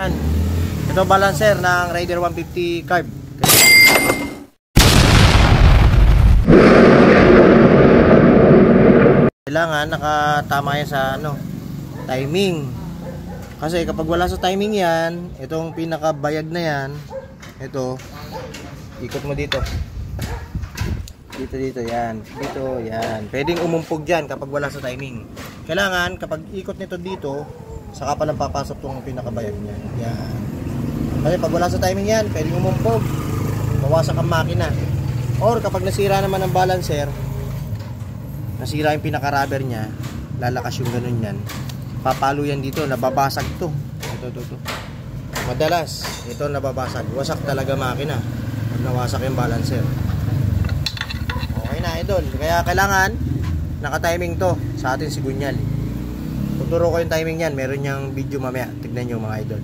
Yan. Ito balancer ng Raider 150 carb. Kailangan nakatama yan sa timing. Kasi kapag wala sa timing yan, itong pinakabayag na yan, ito, ikot mo dito. Dito, yan. Dito, yan. Pwedeng umumpog dyan kapag wala sa timing. Kailangan, kapag ikot nito dito, saka pa lang papasok itong pinakabayag niya. Yan. Kasi pag wala sa timing yan, pwedeng umumpog. Mawasak ang makina. Or kapag nasira naman ang balancer, nasira yung pinaka-rubber niya, lalakas yung ganun yan. Papalo yan dito, nababasag to. Ito. Madalas, ito nababasag. Wasak talaga makina. Pag nawasak yung balancer. Okay na, idol. Kaya kailangan naka-timing to sa atin si Gunyal. Tuturo ko yung timing yan. Meron niyang video mamaya. Tignan nyo mga idol.